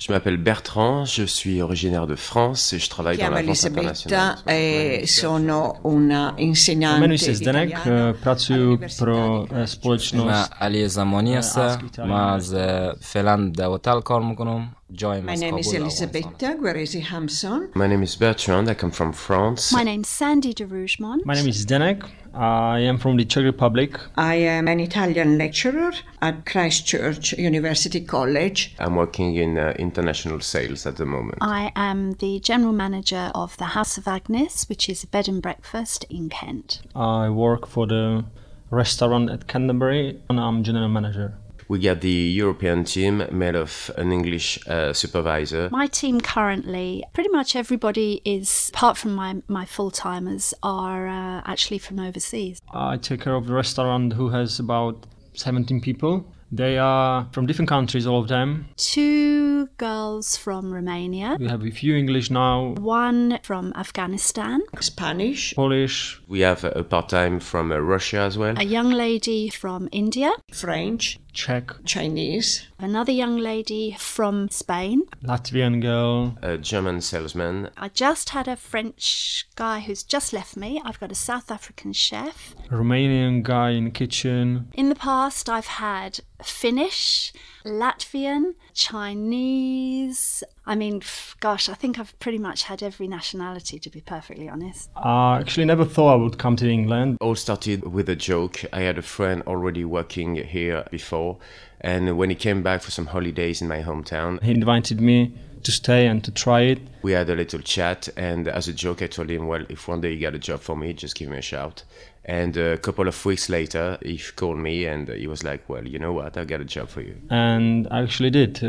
Je m'appelle Bertrand, je suis originaire de France et je travaille dans la vente internationale. Sono una insegnante. Jmenuji se Zdeněk, pracuji pro společnost. علی زمانی است. ما از فعلا در هتل کار میکنم. My name is Elisabetta Guerresi Hamson. My name is Bertrand, I come from France. My name is Sandy de Rougemont. My name is Zdeněk. I am from the Czech Republic. I am an Italian lecturer at Christchurch University College. I'm working in international sales at the moment. I am the general manager of the House of Agnes, which is a bed and breakfast in Kent. I work for the restaurant at Canterbury and I'm general manager. We got the European team made of an English supervisor. My team currently, pretty much everybody is, apart from my full-timers, are actually from overseas. I take care of the restaurant who has about 17 people. They are from different countries, all of them. 2 girls from Romania. We have a few English now. 1 from Afghanistan. Spanish. Polish. We have a part-time from Russia as well. A young lady from India. French. Czech. Chinese. Another young lady from Spain. Latvian girl. A German salesman. I just had a French guy who's just left me. I've got a South African chef. Romanian guy in the kitchen. In the past, I've had Finnish, Latvian, Chinese. I mean, gosh, I think I've pretty much had every nationality, to be perfectly honest. I actually never thought I would come to England. All started with a joke. I had a friend already working here before, and when he came back for some holidays in my hometown, He invited me to stay and to try it. we had a little chat, and as a joke I told him, well, if one day you got a job for me, just give me a shout. And a couple of weeks later he called me and he was like, well, you know what, I got a job for you. And I actually did.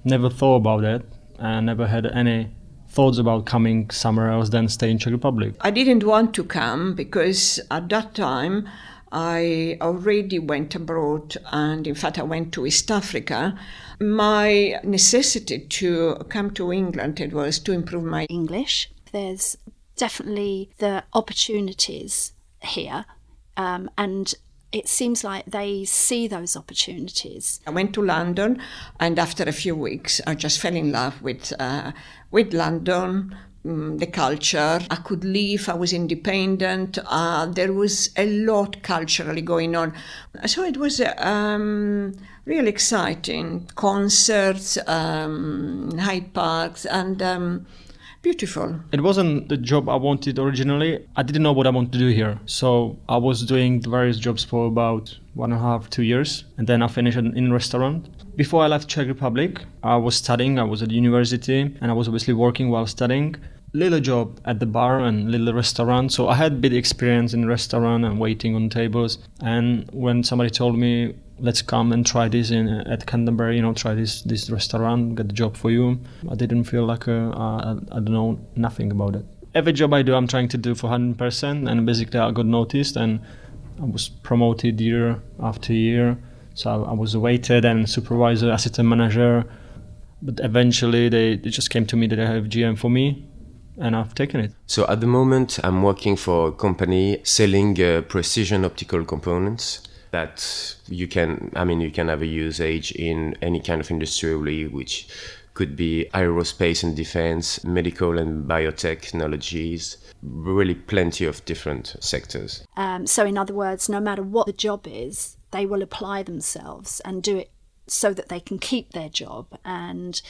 Never thought about that. I never had any thoughts about coming somewhere else than stay in Czech Republic. I didn't want to come because at that time I already went abroad, and in fact I went to East Africa. My necessity to come to England, it was to improve my English. There's definitely the opportunities here, and it seems like they see those opportunities. I went to London, and after a few weeks I just fell in love with London, the culture. I could leave, I was independent, there was a lot culturally going on. So it was really exciting. Concerts, Hyde Parks, and beautiful. It wasn't the job I wanted originally. I didn't know what I wanted to do here. So I was doing various jobs for about 1.5, 2 years. And then I finished in a restaurant. Before I left Czech Republic, I was studying. I was at university and I was obviously working while studying. Little job at the bar and little restaurant. So I had bit experience in restaurant and waiting on tables. And when somebody told me, let's come and try this at Canterbury, try this restaurant, get the job for you, I didn't feel like I don't know nothing about it. Every job I do, I'm trying to do for 100%, and basically I got noticed and I was promoted year after year. So I was a waiter, then supervisor, assistant manager, but eventually they just came to me that they have GM for me, and I've taken it. So at the moment I'm working for a company selling precision optical components that you can have a usage in any kind of industry really, which could be aerospace and defense, medical and biotechnologies, really plenty of different sectors. So in other words, no matter what the job is, they will apply themselves and do it so that they can keep their job. And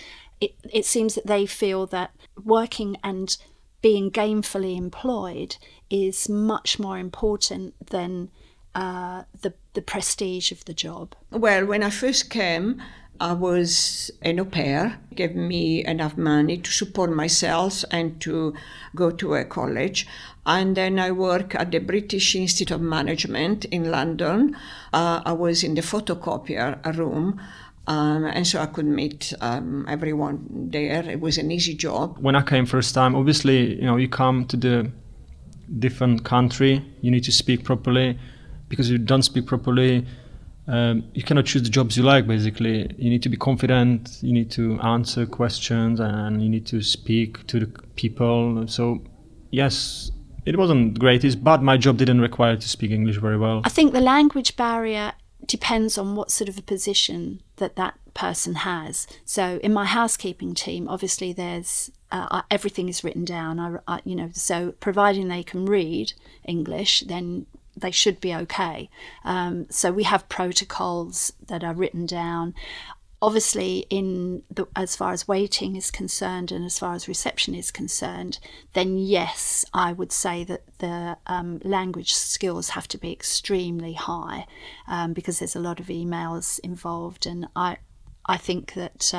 it seems that they feel that working and being gainfully employed is much more important than the prestige of the job. Well, when I first came, I was an au pair. It gave me enough money to support myself and to go to a college. And then I worked at the British Institute of Management in London. I was in the photocopier room. And so I could meet everyone there. It was an easy job. When I came first time, obviously, you come to the different country, you need to speak properly. Because if you don't speak properly, you cannot choose the jobs you like, basically. You need to be confident, you need to answer questions, and you need to speak to the people. So, yes, it wasn't great, but my job didn't require to speak English very well. I think the language barrier depends on what sort of a position that person has. So in my housekeeping team, obviously there's everything is written down. So providing they can read English, then they should be okay. So we have protocols that are written down. Obviously, as far as waiting is concerned and as far as reception is concerned, then yes, I would say that the language skills have to be extremely high, because there's a lot of emails involved, and I think that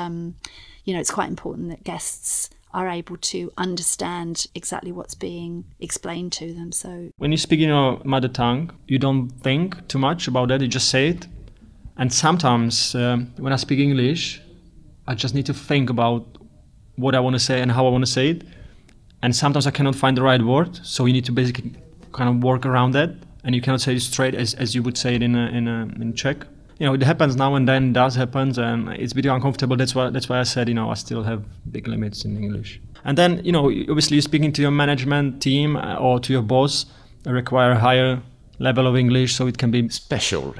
it's quite important that guests are able to understand exactly what's being explained to them. So when you speak in your mother tongue, you don't think too much about that, you just say it. And sometimes when I speak English, I just need to think about what I want to say and how I want to say it. And sometimes I cannot find the right word, so you need to basically kind of work around that, and you cannot say it straight as you would say it in Czech. It happens now and then, does happen, and it's a bit uncomfortable. That's why I said, I still have big limits in English. And then, obviously you're speaking to your management team or to your boss, require a higher level of English, so it can be special.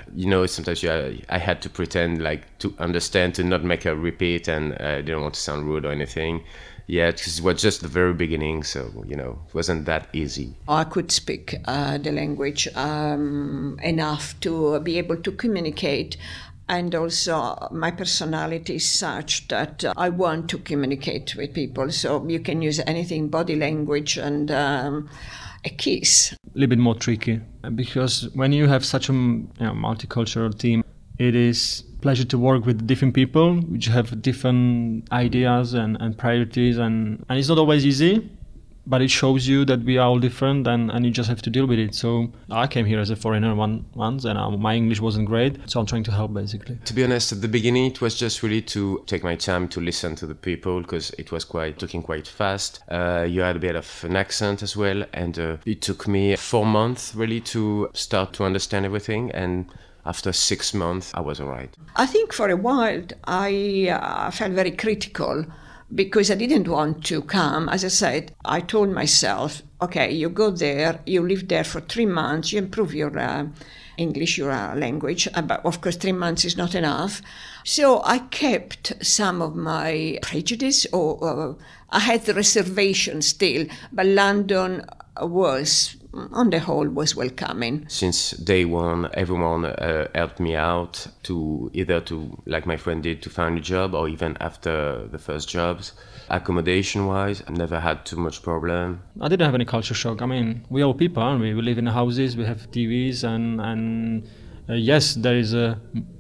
Sometimes I had to pretend to understand, to not make a repeat, and I didn't want to sound rude or anything. Yeah, because it was just the very beginning, so, it wasn't that easy. I could speak the language enough to be able to communicate, and also my personality is such that I want to communicate with people, so you can use anything, body language and a kiss. A little bit more tricky, because when you have such a multicultural team, it is a pleasure to work with different people which have different ideas and priorities, and it's not always easy, but it shows you that we are all different, and you just have to deal with it. So I came here as a foreigner once, and my English wasn't great, so I'm trying to help basically. To be honest, at the beginning it was just really to take my time to listen to the people, because it was talking quite fast. You had a bit of an accent as well, and it took me 4 months really to start to understand everything, and after 6 months I was all right. I think for a while I felt very critical, because I didn't want to come. As I said, I told myself, okay, you go there, you live there for 3 months, you improve your English, your language, but of course 3 months is not enough. So I kept some of my prejudice, or I had the reservation still, but London was, on the whole, was welcoming. Since day one, everyone helped me out to either to, like my friend did, to find a job, or even after the first jobs. Accommodation-wise, I never had too much problem. I didn't have any culture shock. I mean, we are people, aren't we? We live in houses, we have TVs, and yes, there is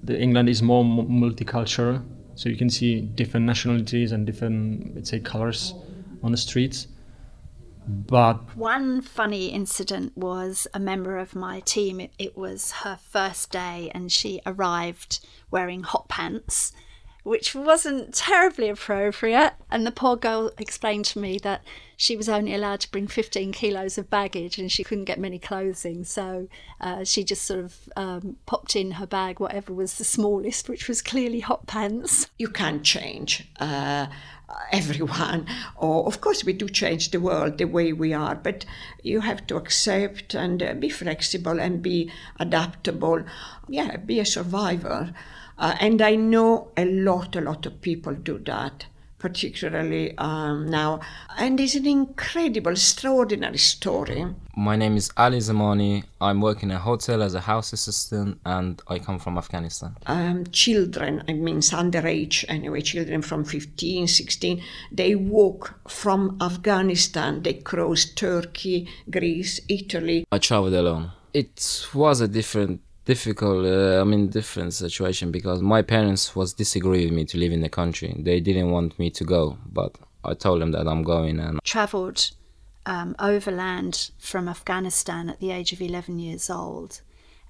England is more multicultural, so you can see different nationalities and different, let's say, colors on the streets. But one funny incident was a member of my team. It was her first day, and she arrived wearing hot pants, which wasn't terribly appropriate. And the poor girl explained to me that she was only allowed to bring 15 kilos of baggage, and she couldn't get many clothing. So she just sort of popped in her bag whatever was the smallest, which was clearly hot pants. You can't change everyone, or of course we do change the world the way we are, but you have to accept and be flexible and be adaptable. Yeah, be a survivor. And I know a lot of people do that, particularly now. And it's an incredible, extraordinary story. My name is Ali Zamani. I'm working in a hotel as a house assistant, and I come from Afghanistan. Children, I mean underage anyway, children from 15, 16, they walk from Afghanistan, they cross Turkey, Greece, Italy. I traveled alone. It was a different situation, because my parents was disagree with me to live in the country. They didn't want me to go, but I told them that I'm going. And travelled overland from Afghanistan at the age of 11 years old,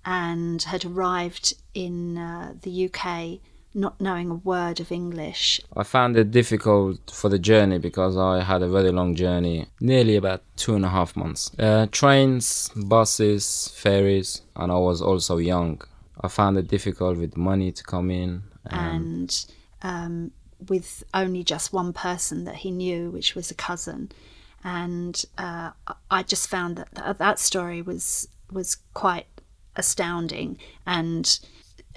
and had arrived in the UK not knowing a word of English. I found it difficult for the journey, because I had a very long journey, nearly about 2.5 months. Trains, buses, ferries, and I was also young. I found it difficult with money to come in. And with only just one person that he knew, which was a cousin. And I just found that story was quite astounding. And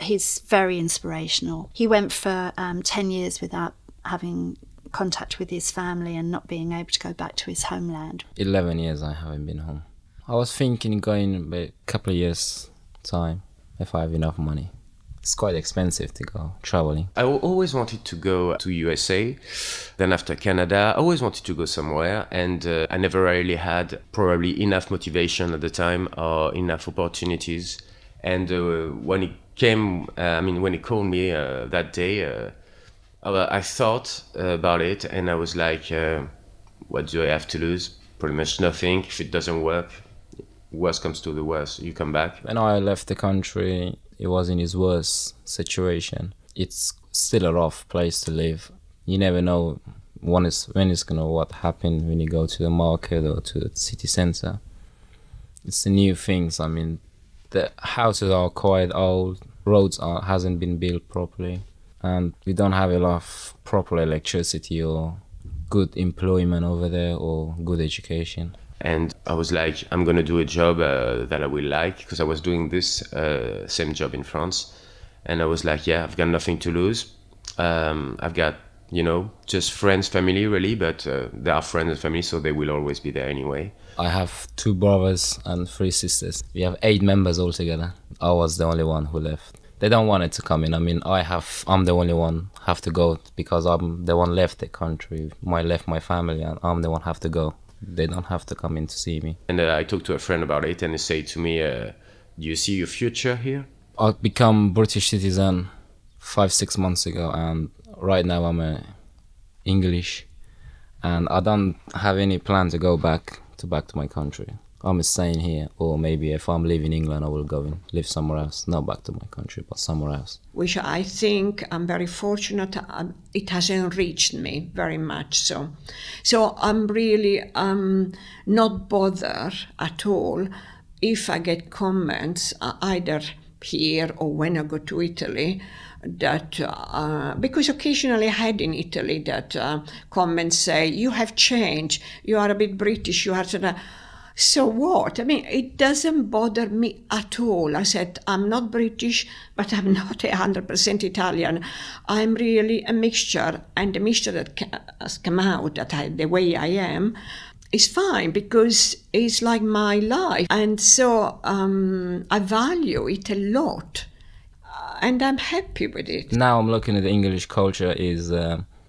He's very inspirational. He went for 10 years without having contact with his family and not being able to go back to his homeland. 11 years I haven't been home. I was thinking going in a couple of years' time if I have enough money. It's quite expensive to go traveling. I always wanted to go to USA, then after Canada. I always wanted to go somewhere, and I never really had probably enough motivation at the time or enough opportunities. And when it came, when he called me that day, I thought about it, and I was like, what do I have to lose? Pretty much nothing. If it doesn't work, worst comes to the worst, you come back. When I left the country, it was in his worst situation. It's still a rough place to live. You never know when it's gonna what happen when you go to the market or to the city center. It's the new things. I mean, the houses are quite old, roads hasn't been built properly, and we don't have a lot of proper electricity or good employment over there or good education. And I was like, I'm going to do a job that I will like, because I was doing this same job in France. And I was like, yeah, I've got nothing to lose. I've got, just friends, family really, but they are friends and family, so they will always be there anyway. I have 2 brothers and 3 sisters. We have 8 members altogether. I was the only one who left. They don't want it to come in. I mean, I'm the only one have to go because I'm the one left the country. Left my family, and I'm the one have to go. They don't have to come in to see me. And I talked to a friend about it, and he said to me, do you see your future here? I become British citizen 5-6 months ago, and right now I'm English, and I don't have any plan to go back to my country. I'm staying here, or maybe if I'm leaving England, I will go and live somewhere else. Not back to my country, but somewhere else. Which I think I'm very fortunate. It has enriched me very much so. So I'm really not bothered at all if I get comments either here or when I go to Italy, that because occasionally I had in Italy that comments say, you have changed, you are a bit British, you are sort of. So what? I mean, it doesn't bother me at all. I said, I'm not British, but I'm not 100% Italian. I'm really a mixture, and the mixture that has come out, the way I am, is fine because it's like my life. And so I value it a lot, and I'm happy with it. Now I'm looking at the English culture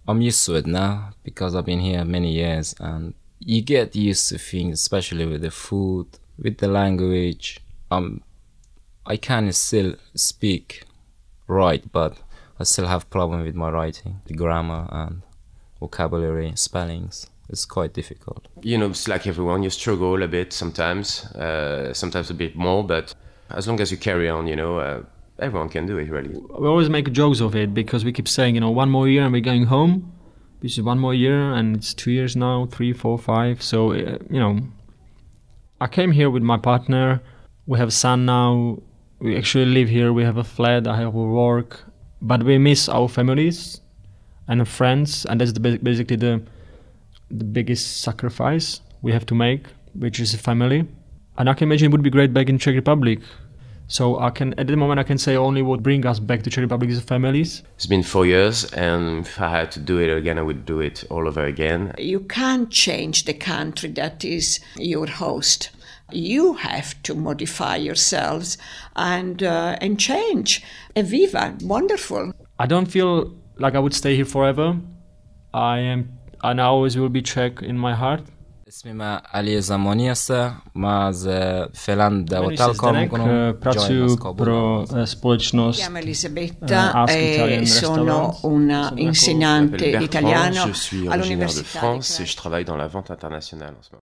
I'm used to it now because I've been here many years, and you get used to things, especially with the food, with the language. I can still speak right, but I still have problem with my writing, the grammar and vocabulary, spellings. It's quite difficult. It's like everyone, you struggle a bit sometimes a bit more, but as long as you carry on, everyone can do it, really. We always make jokes of it because we keep saying, 1 more year and we're going home. This is 1 more year, and it's 2 years now, 3, 4, 5. So, I came here with my partner. We have a son now. We actually live here. We have a flat. I have a work. But we miss our families and our friends, and that's basically the biggest sacrifice we have to make, which is a family. And I can imagine it would be great back in Czech Republic. So at the moment I can say only what brings us back to Czech Republic is families. It's been 4 years, and if I had to do it again, I would do it all over again. You can't change the country that is your host. You have to modify yourselves and change. Viva, wonderful. I don't feel like I would stay here forever. I always will be Czech in my heart. اسمي ما علی زمانی است. ما از فعلا در هتل کار میکنم. Pracuji pro společnost. Chiamo Elisabetta e sono una insegnante di italiano Je suis originaire de France et je travaille dans la vente internationale en ce moment.